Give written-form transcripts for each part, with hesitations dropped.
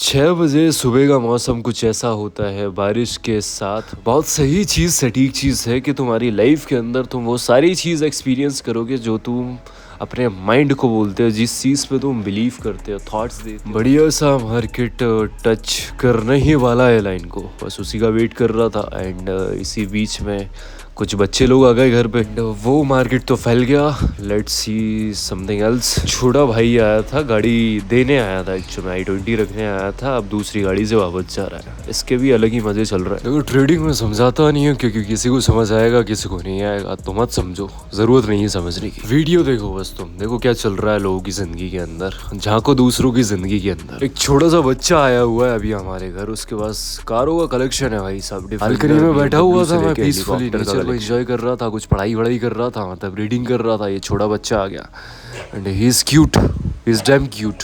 6 बजे सुबह का मौसम कुछ ऐसा होता है बारिश के साथ। बहुत सही चीज़, सटीक चीज़ है कि तुम्हारी लाइफ के अंदर तुम वो सारी चीज़ एक्सपीरियंस करोगे जो तुम अपने माइंड को बोलते हो, जिस चीज़ पे तुम बिलीव करते हो, थॉट्स देते हो। बढ़िया सा मार्केट टच करने ही वाला है लाइन को, बस उसी का वेट कर रहा था। एंड इसी बीच में कुछ बच्चे लोग आ गए घर पे। वो मार्केट तो फैल गया। Let's see something else. छोटा भाई आया था, गाड़ी देने आया था, एक्चुअली i20 रखने आया था, अब दूसरी गाड़ी से वापस जा रहा है। इसके भी अलग ही मजे चल रहा है। देखो ट्रेडिंग में समझाता नहीं है क्योंकि किसी को समझ आएगा किसी को नहीं आएगा, तो मत समझो, जरूरत नहीं है समझने की। वीडियो देखो बस, तुम देखो क्या चल रहा है लोगों की जिंदगी के अंदर, झांको दूसरों की जिंदगी के अंदर। एक छोटा सा बच्चा आया हुआ है अभी हमारे घर, उसके पास कारों का कलेक्शन है भाई साहब। बालकनी में बैठा हुआ था मैं, पीसफुली नेचर को एंजॉय कर रहा था, कुछ पढ़ाई वढ़ाई कर रहा था, मतलब रीडिंग कर रहा था। ये छोटा बच्चा आ गया and he is cute, he is damn cute.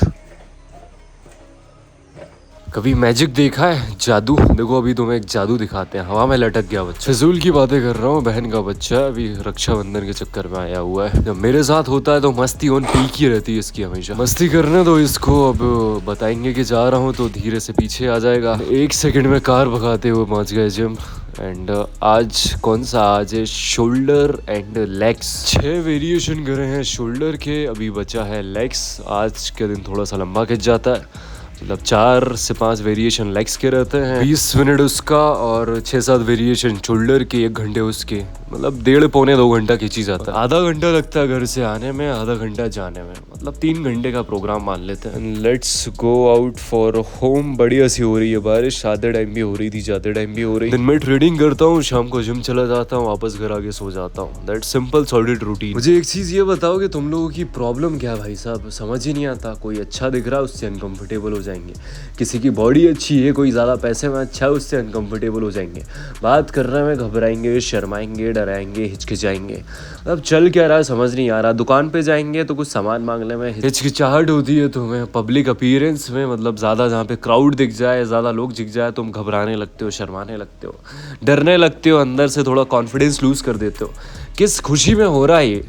कभी मैजिक देखा है, जादू? देखो अभी तुम्हें एक जादू दिखाते हैं। हवा में लटक गया बच्चा। फिजूल की बातें कर रहा हूँ, बहन का बच्चा अभी रक्षाबंधन के चक्कर में आया हुआ है। जब मेरे साथ होता है तो मस्ती ऑन पीक ही रहती है इसकी हमेशा। मस्ती करने दो इसको, अब बताएंगे कि जा रहा हूँ तो धीरे से पीछे आ जाएगा। 1 सेकंड में कार भगाते हुए पहुंच गए जिम। एंड आज कौन सा, आज है शोल्डर एंड लेग्स। 6 वेरिएशन करे हैं शोल्डर के, अभी बचा है लेग्स। आज के दिन थोड़ा सा लंबा खिंच जाता है, मतलब 4 से 5 वेरिएशन लेग्स के रहते हैं, 20 मिनट उसका, और 6-7 वेरिएशन शोल्डर के, 1 घंटे उसके, मतलब 1.5-2 घंटा खींची जाता है। आधा घंटा लगता है घर से आने में, आधा घंटा जाने में, मतलब 3 घंटे का प्रोग्राम मान लेते हैं। Let's go out for home. बढ़िया सी हो रही है बारिश, आधे टाइम भी हो रही थी, जाते टाइम भी हो रही। दिन में ट्रेडिंग करता हूँ, शाम को जिम चला जाता हूँ, वापस घर आके सो जाता हूँ। That simple solid routine. मुझे एक चीज़ ये बताओ कि तुम लोगों की प्रॉब्लम क्या है भाई साहब, समझ ही नहीं आता। कोई अच्छा दिख रहा है उससे अनकंफर्टेबल हो जाएंगे, किसी की बॉडी अच्छी है, कोई ज़्यादा पैसे में अच्छा है, उससे अनकंफर्टेबल हो जाएंगे, बात करने में घबराएंगे, शर्माएंगे, डराएंगे, हिचकिचाएंगे। अब चल क्या रहा है समझ नहीं आ रहा। दुकान पे जाएंगे तो कुछ सामान मांगने में हिचकिचाहट होती है तुम्हें। पब्लिक अपीयरेंस में, मतलब ज़्यादा जहाँ पे क्राउड दिख जाए, ज़्यादा लोग दिख जाए, तुम घबराने लगते हो, शर्माने लगते हो, डरने लगते हो, अंदर से थोड़ा कॉन्फिडेंस लूज़ कर देते हो। किस खुशी में हो रहा है ये?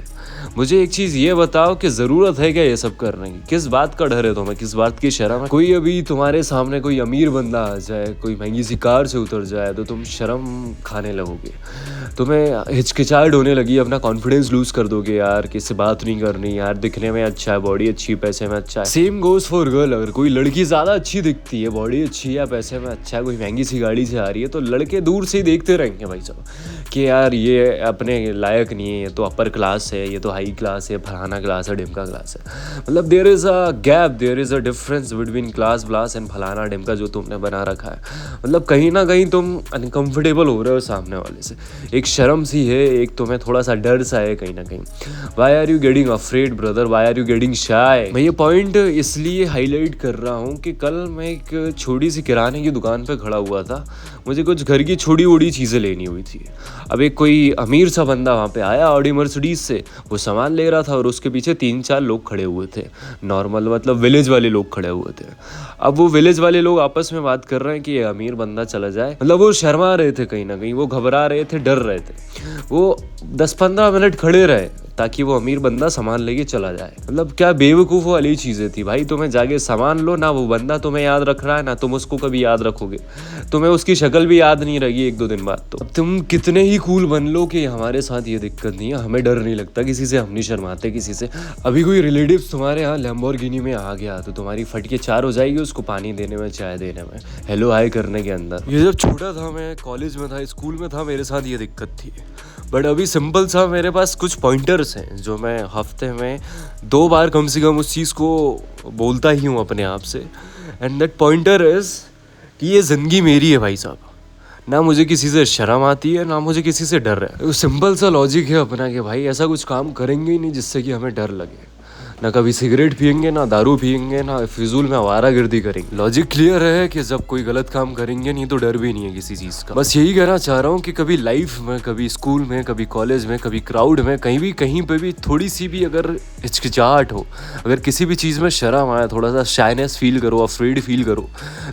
मुझे एक चीज़ ये बताओ कि ज़रूरत है क्या ये सब करने की? किस बात का डर है तुम्हें, किस बात की शर्म है? कोई अभी तुम्हारे सामने कोई अमीर बंदा आ जाए, कोई महंगी सी कार से उतर जाए तो तुम शर्म खाने लगोगे, तुम्हें हिचकिचाहट होने लगी, अपना कॉन्फिडेंस लूज कर दोगे। यार किससे बात नहीं करनी, यार दिखने में अच्छा है, बॉडी अच्छी, पैसे में अच्छा है। Same goes for girl. अगर कोई लड़की ज़्यादा अच्छी दिखती है, बॉडी अच्छी है या पैसे में अच्छा है, कोई महंगी सी गाड़ी से आ रही है, तो लड़के दूर से ही देखते रहेंगे भाई साहब कि यार ये अपने लायक नहीं है, ये तो अपर क्लास है, ये तो हाई क्लास है, फलाना क्लास है, ढिमका क्लास है। मतलब there is a gap, there is a difference between class व्लास एंड फलाना ढिमका जो तुमने बना रखा है। मतलब कहीं ना कहीं तुम अनकंफर्टेबल हो रहे हो सामने वाले से, एक शर्म सी है, एक तुम्हें थोड़ा सा डर सा है कहीं ना कहीं। Why are you getting afraid brother, why are you getting shy? मैं ये पॉइंट इसलिए हाईलाइट कर रहा हूँ कि कल मैं एक छोटी सी किराने की दुकान पे खड़ा हुआ था, मुझे कुछ घर की छोटी वोटी चीज़ें लेनी हुई थी। अब एक कोई अमीर सा बंदा वहाँ पे आया ऑडी मर्सिडीज से, वो सामान ले रहा था और उसके पीछे 3-4 लोग खड़े हुए थे, नॉर्मल मतलब विलेज वाले लोग खड़े हुए थे। अब वो विलेज वाले लोग आपस में बात कर रहे हैं कि ये अमीर बंदा चला जाए, मतलब वो शर्मा रहे थे कहीं ना कहीं, वो घबरा रहे थे, डर रहे थे। वो 10-15 मिनट खड़े रहे ताकि वो अमीर बंदा सामान लेके चला जाए। मतलब क्या बेवकूफ़ वाली चीज़ें थी भाई। तुम्हें जाके सामान लो ना, वो बंदा तुम्हें याद रख रहा है ना तुम उसको कभी याद रखोगे, तुम्हें उसकी शक्ल भी याद नहीं रहेगी 1-2 दिन बाद। तो तुम कितने ही कूल बन लो कि हमारे साथ ये दिक्कत नहीं है, हमें डर नहीं लगता किसी से, हम नहीं शर्माते किसी से। अभी कोई रिलेटिव्स तुम्हारे यहाँ लैम्बोर्गिनी में आ गया तो तुम्हारी फटके 4 हो जाएगी उसको पानी देने में, चाय देने में, हेलो हाय करने के अंदर। ये जब छोटा था, मैं कॉलेज में था, स्कूल में था, मेरे साथ ये दिक्कत थी। बट अभी सिंपल सा मेरे पास कुछ पॉइंटर्स हैं जो मैं हफ्ते में 2 बार कम से कम उस चीज़ को बोलता ही हूँ अपने आप से। एंड दैट पॉइंटर इज़ कि ये ज़िंदगी मेरी है भाई साहब, ना मुझे किसी से शर्म आती है ना मुझे किसी से डर है। सिंपल सा लॉजिक है अपना कि भाई ऐसा कुछ काम करेंगे ही नहीं जिससे कि हमें डर लगे, ना कभी सिगरेट पियेंगे, ना दारू पियेंगे, ना फिजूल में आवारागर्दी करेंगे। लॉजिक क्लियर है कि जब कोई गलत काम करेंगे नहीं तो डर भी नहीं है किसी चीज़ का। बस यही कहना चाह रहा हूँ कि कभी लाइफ में, कभी स्कूल में, कभी कॉलेज में, कभी क्राउड में, कहीं पे भी थोड़ी सी भी अगर हिचकिचाहट हो, अगर किसी भी चीज़ में शर्म आए, थोड़ा सा शाइनेस फील करो, अफ्रेड फील करो,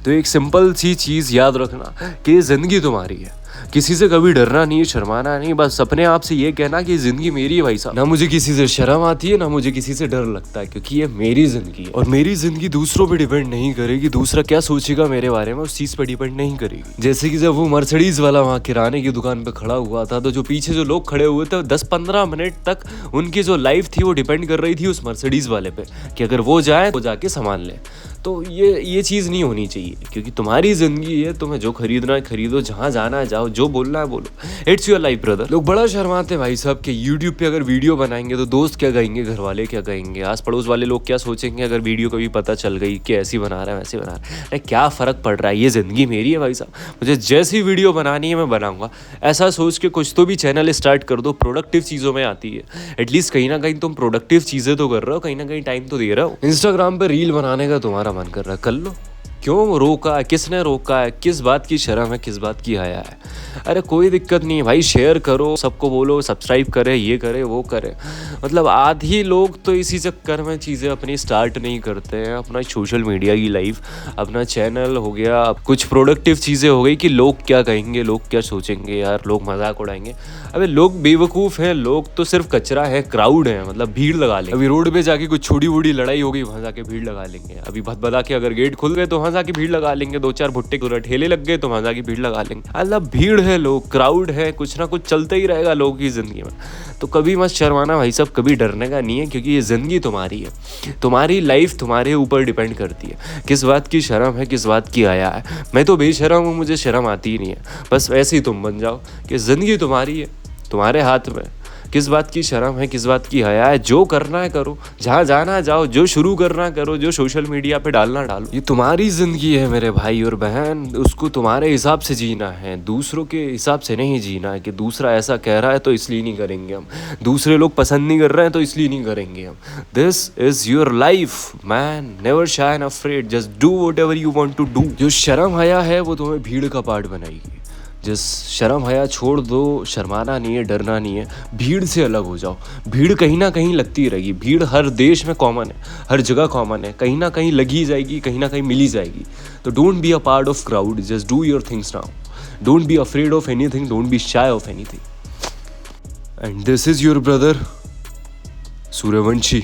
तो एक सिंपल सी चीज़ याद रखना कि ज़िंदगी तुम्हारी है। किसी से कभी डरना नहीं है, शर्माना नहीं, बस अपने आप से ये कहना कि जिंदगी मेरी है भाई साहब। ना मुझे किसी से शर्म आती है, ना मुझे किसी से डर लगता है, क्योंकि ये मेरी जिंदगी है और मेरी जिंदगी दूसरों पे डिपेंड नहीं करेगी। दूसरा क्या सोचेगा मेरे बारे में उस चीज पे डिपेंड नहीं करेगी। जैसे कि जब वो मर्सिडीज वाला वहाँ किराने की दुकान पे खड़ा हुआ था, तो जो पीछे जो लोग खड़े हुए थे 10-15 मिनट तक उनकी जो लाइफ थी वो डिपेंड कर रही थी उस मर्सिडीज वाले पे कि अगर वो जाए तो जाके सामान ले। तो ये चीज़ नहीं होनी चाहिए, क्योंकि तुम्हारी ज़िंदगी है, तुम्हें जो खरीदना है खरीदो, जहाँ जाना है जाओ, जो बोलना है बोलो। It's your life brother. लोग बड़ा शर्माते हैं भाई साहब कि यूट्यूब पे अगर वीडियो बनाएंगे तो दोस्त क्या कहेंगे, घर वाले क्या कहेंगे, आस पड़ोस वाले लोग क्या सोचेंगे अगर वीडियो कभी पता चल गई कि ऐसी बना रहा है वैसे बना रहा है। अरे क्या फ़र्क पड़ रहा है, ये ज़िंदगी मेरी है भाई साहब, मुझे जैसी वीडियो बनानी है मैं बनाऊँगा। ऐसा सोच के कुछ तो भी चैनल स्टार्ट कर दो, प्रोडक्टिव चीज़ों में आती है। एटलीस्ट कहीं ना कहीं तुम प्रोडक्टिव चीज़ें तो कर रहे हो, कहीं ना कहीं टाइम तो दे रहे हो। इंस्टाग्राम पर रील बनाने का तुम्हारा मन कर रहा है, कर लो। क्यों रोका है, किसने रोका है, किस बात की शर्म है, किस बात की हया है। अरे कोई दिक्कत नहीं है भाई, शेयर करो, सबको बोलो सब्सक्राइब करे, ये करे वो करे। मतलब आधी लोग तो इसी चक्कर में चीज़ें अपनी स्टार्ट नहीं करते हैं, अपना सोशल मीडिया की लाइफ, अपना चैनल हो गया, कुछ प्रोडक्टिव चीज़ें हो गई कि लोग क्या कहेंगे, लोग क्या सोचेंगे, यार लोग मजाक उड़ाएंगे। अबे लोग बेवकूफ़ हैं, लोग तो सिर्फ कचरा है, क्राउड है, मतलब भीड़ लगा लेंगे। अभी रोड पे जाके कुछ छोटी बूढ़ी लड़ाई हो गई, वहाँ जाके भीड़ लगा लेंगे। अभी भदभदा के अगर गेट खुल गए तो वहाँ जाके भीड़ लगा लेंगे। 2-4 भुट्टे ठेले लग गए तो वहाँ जाके भीड़ लगा लेंगे। मतलब भीड़ है, लोग क्राउड है, कुछ ना कुछ चलता ही रहेगा लोगों की ज़िंदगी में। तो कभी मत शर्माना भाई साहब, कभी डरने का नहीं है, क्योंकि ये ज़िंदगी तुम्हारी है, तुम्हारी लाइफ तुम्हारे ऊपर डिपेंड करती है। किस बात की शर्म है, किस बात की हया है। मैं तो बेशर्म हूँ, मुझे शर्म आती ही नहीं है। बस वैसे ही तुम बन जाओ कि ज़िंदगी तुम्हारी है, तुम्हारे हाथ में। किस बात की शर्म है, किस बात की हया है, जो करना है करो, जहाँ जाना है जाओ, जो शुरू करना है करो, जो सोशल मीडिया पे डालना डालो। ये तुम्हारी ज़िंदगी है मेरे भाई और बहन, उसको तुम्हारे हिसाब से जीना है, दूसरों के हिसाब से नहीं जीना है कि दूसरा ऐसा कह रहा है तो इसलिए नहीं करेंगे हम, दूसरे लोग पसंद नहीं कर रहे हैं तो इसलिए नहीं करेंगे हम। This is your life man, never shine afraid, just do whatever you want to do. जो शर्म हया है वो तुम्हें भीड़ का पार्ट बनाएगी। जिस शर्म हया छोड़ दो, शर्माना नहीं है, डरना नहीं है, भीड़ से अलग हो जाओ। भीड़ कहीं ना कहीं लगती रहेगी, भीड़ हर देश में कॉमन है, हर जगह कॉमन है, कहीं ना कहीं लगी जाएगी, कहीं ना कहीं मिली जाएगी। तो don't be a part of crowd, just do your things now, don't be afraid of anything, don't be shy of anything. And this is your brother Suryavanshi.